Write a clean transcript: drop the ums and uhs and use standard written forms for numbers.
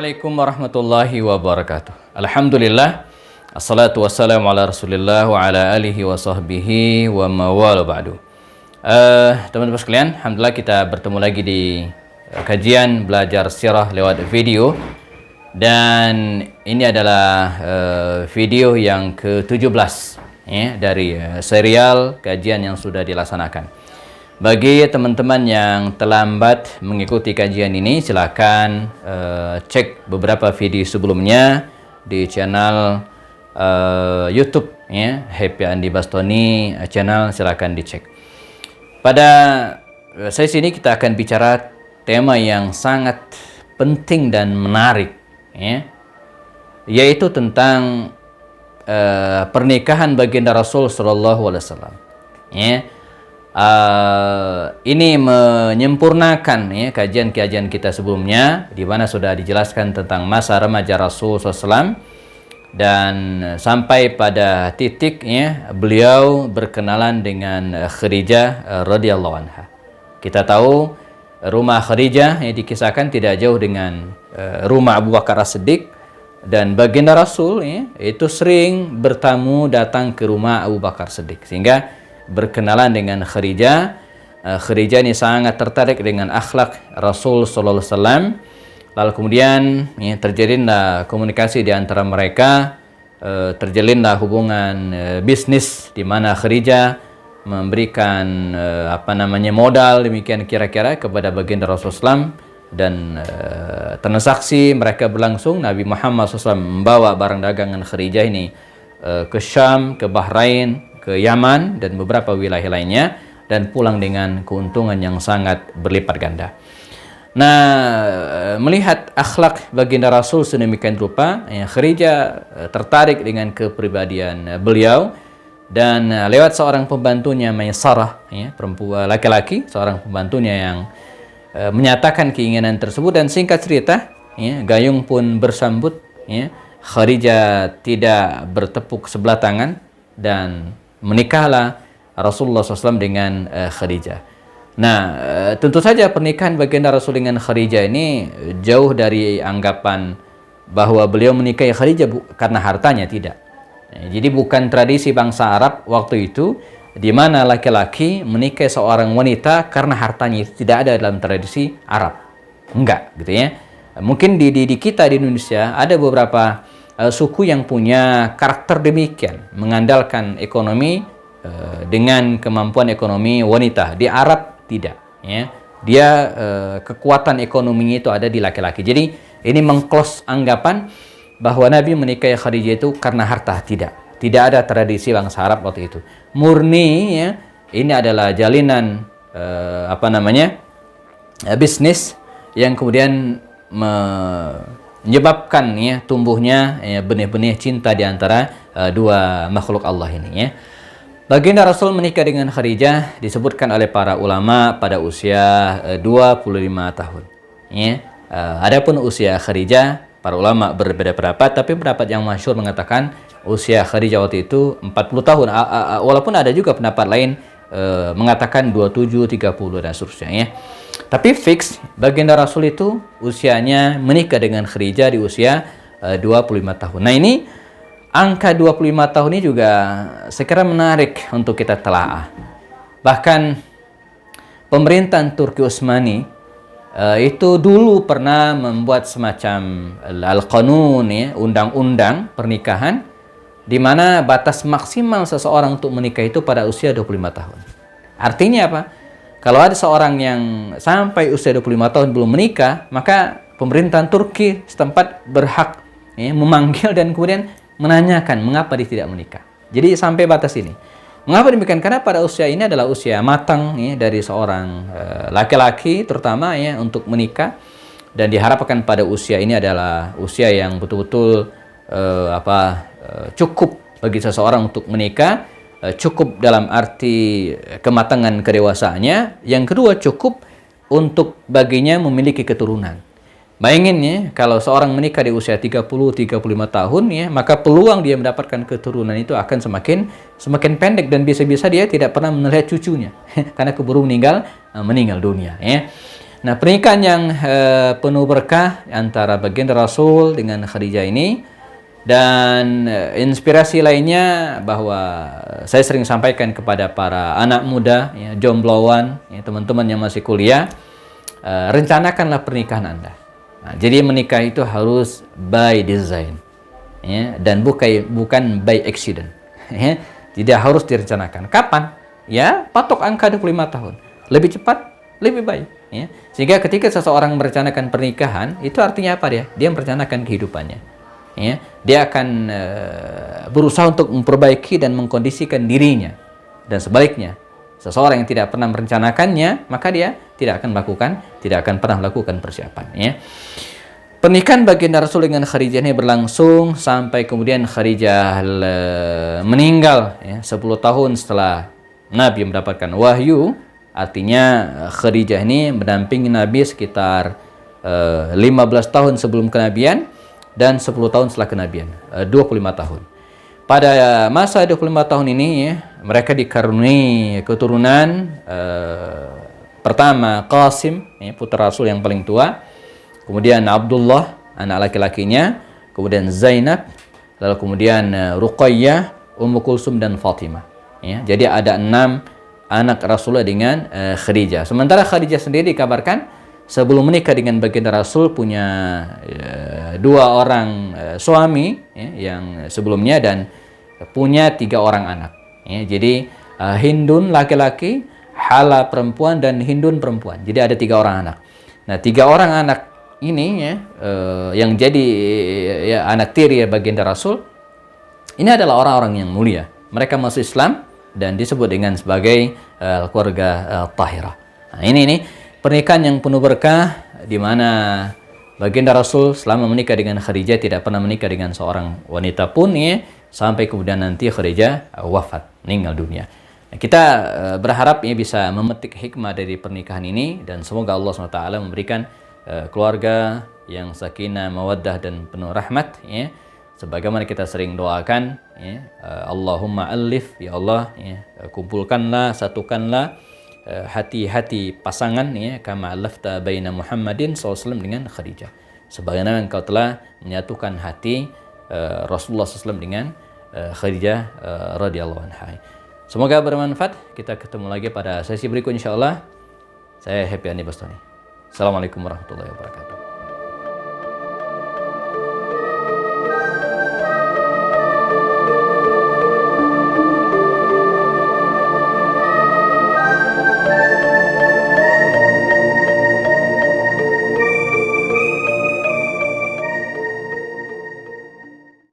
Assalamualaikum warahmatullahi wabarakatuh. Alhamdulillah, assalatu wassalamu ala rasulillah wa ala alihi wa sahbihi wa mawala ba'du. Teman-teman sekalian, alhamdulillah kita bertemu lagi di kajian belajar sirah lewat video. Dan ini adalah video yang ke-17 ya, dari serial kajian yang sudah dilaksanakan. Bagi teman-teman yang terlambat mengikuti kajian ini, silakan cek beberapa video sebelumnya di channel YouTube ya, Happy Andi Bastoni channel, silakan dicek. Pada sesi ini kita akan bicara tema yang sangat penting dan menarik ya, yaitu tentang pernikahan baginda Rasul sallallahu alaihi wasallam ya. Ini menyempurnakan ya, kajian-kajian kita sebelumnya, di mana sudah dijelaskan tentang masa remaja Rasul SAW dan sampai pada titik ya, beliau berkenalan dengan Khadijah radhiyallahu anha. Kita tahu rumah Khadijah yang dikisahkan tidak jauh dengan rumah Abu Bakar As-Siddiq, dan baginda Rasul ya, itu sering bertamu datang ke rumah Abu Bakar As-Siddiq, sehingga berkenalan dengan Khadijah. Khadijah ini sangat tertarik dengan akhlak Rasul sallallahu alaihi wasallam. Lalu kemudian ya, terjalinlah komunikasi di antara mereka, terjalinlah hubungan bisnis di mana Khadijah memberikan modal demikian kira-kira kepada baginda Rasul SAW, dan transaksi mereka berlangsung. Nabi Muhammad SAW membawa barang dagangan Khadijah ini ke Syam, ke Bahrain, ke Yaman dan beberapa wilayah lainnya, dan pulang dengan keuntungan yang sangat berlipat ganda. Nah, melihat akhlak baginda Rasul sedemikian rupa, ya, Khadijah tertarik dengan kepribadian beliau, dan lewat seorang pembantunya Maisarah, ya, perempuan laki-laki, seorang pembantunya yang menyatakan keinginan tersebut, dan singkat cerita, ya, gayung pun bersambut. Ya, Khadijah tidak bertepuk sebelah tangan dan menikahlah Rasulullah SAW dengan Khadijah. Nah, tentu saja pernikahan baginda Rasul dengan Khadijah ini jauh dari anggapan bahwa beliau menikahi Khadijah karena hartanya, tidak. Jadi bukan tradisi bangsa Arab waktu itu, di mana laki-laki menikahi seorang wanita karena hartanya, itu tidak ada dalam tradisi Arab. Enggak, gitu ya. Mungkin di kita di Indonesia ada beberapa suku yang punya karakter demikian, mengandalkan ekonomi dengan kemampuan ekonomi wanita. Di Arab tidak ya. Dia kekuatan ekonominya itu ada di laki-laki. Jadi ini meng-close anggapan bahwa Nabi menikahi Khadijah itu karena harta. Tidak ada tradisi bangsa Arab waktu itu. Murni ya, ini adalah jalinan bisnis yang kemudian menyebabkan ya, tumbuhnya ya, benih-benih cinta di antara dua makhluk Allah ini ya. Baginda Rasul menikah dengan Khadijah disebutkan oleh para ulama pada usia 25 tahun ya. Adapun usia Khadijah, para ulama berbeda pendapat, tapi pendapat yang masyhur mengatakan usia Khadijah waktu itu 40 tahun. Walaupun ada juga pendapat lain mengatakan 27, 30 dan seterusnya ya. Tapi fix baginda Rasul itu usianya menikah dengan Khadijah di usia 25 tahun. Nah, ini angka 25 tahun ini juga sekiranya menarik untuk kita telaah. Bahkan pemerintahan Turki Utsmani itu dulu pernah membuat semacam al-qanun ya, undang-undang pernikahan, di mana batas maksimal seseorang untuk menikah itu pada usia 25 tahun. Artinya apa? Kalau ada seorang yang sampai usia 25 tahun belum menikah, maka pemerintahan Turki setempat berhak ya, memanggil dan kemudian menanyakan mengapa dia tidak menikah. Jadi sampai batas ini. Mengapa demikian? Karena pada usia ini adalah usia matang ya, dari seorang laki-laki terutama ya, untuk menikah, dan diharapkan pada usia ini adalah usia yang betul-betul cukup bagi seseorang untuk menikah. Cukup dalam arti kematangan kedewasaannya. Yang kedua, cukup untuk baginya memiliki keturunan. Bayangin ya, kalau seorang menikah di usia 30-35 tahun ya, maka peluang dia mendapatkan keturunan itu akan semakin pendek, dan bisa-bisa dia tidak pernah melihat cucunya karena keburu meninggal dunia ya. Nah, pernikahan yang penuh berkah antara baginda Rasul dengan Khadijah ini, dan inspirasi lainnya bahwa saya sering sampaikan kepada para anak muda, ya, jombloan, ya, teman-teman yang masih kuliah, rencanakanlah pernikahan Anda. Nah, jadi menikah itu harus by design, ya, dan bukan by accident. Ya. Jadi harus direncanakan. Kapan? Ya, patok angka 25 tahun. Lebih cepat, lebih baik. Ya. Sehingga ketika seseorang merencanakan pernikahan, itu artinya apa dia? Dia merencanakan kehidupannya. Ya. Dia akan berusaha untuk memperbaiki dan mengkondisikan dirinya. Dan sebaliknya, seseorang yang tidak pernah merencanakannya, maka dia tidak akan pernah melakukan persiapan. Ya. Pernikahan baginda Rasul dengan Khadijah ini berlangsung sampai kemudian Khadijah meninggal, ya, 10 tahun setelah Nabi mendapatkan wahyu. Artinya Khadijah ini mendampingi Nabi sekitar 15 tahun sebelum kenabian dan 10 tahun setelah kenabian, 25 tahun. Pada masa 25 tahun ini, ya, mereka dikaruniai keturunan, pertama Qasim, ya, putra Rasul yang paling tua. Kemudian Abdullah, anak laki-lakinya, kemudian Zainab, lalu kemudian Ruqayyah, Ummu Kulsum, dan Fatimah. Ya, jadi ada 6 anak Rasulullah dengan Khadijah. Sementara Khadijah sendiri dikabarkan sebelum menikah dengan baginda Rasul punya 2 orang suami, ya, yang sebelumnya, dan punya 3 orang anak. Ya, jadi Hindun laki-laki, Hala perempuan, dan Hindun perempuan. Jadi ada 3 orang anak. Nah, 3 orang anak ini, ya, yang jadi, ya, anak tiri, ya, baginda Rasul, ini adalah orang-orang yang mulia. Mereka masuk Islam dan disebut dengan sebagai keluarga Tahirah. Nah, ini pernikahan yang penuh berkah, di mana baginda Rasul selama menikah dengan Khadijah tidak pernah menikah dengan seorang wanita pun, ya, sampai kemudian nanti Khadijah wafat, meninggal dunia. Nah, kita berharap, ya, bisa memetik hikmah dari pernikahan ini, dan semoga Allah SWT memberikan keluarga yang sakinah, mawaddah, dan penuh rahmat, ya, sebagaimana kita sering doakan, ya, Allahumma alif, ya Allah, ya, kumpulkanlah, satukanlah hati-hati pasangan, ya, kama alafta baina Muhammadin SAW dengan Khadijah, sebagaimana engkau telah menyatukan hati Rasulullah SAW dengan Khadijah radhiyallahu anha. Semoga bermanfaat. Kita ketemu lagi pada sesi berikut, insyaallah. Saya Happy Andi Bastoni. Assalamualaikum warahmatullahi wabarakatuh.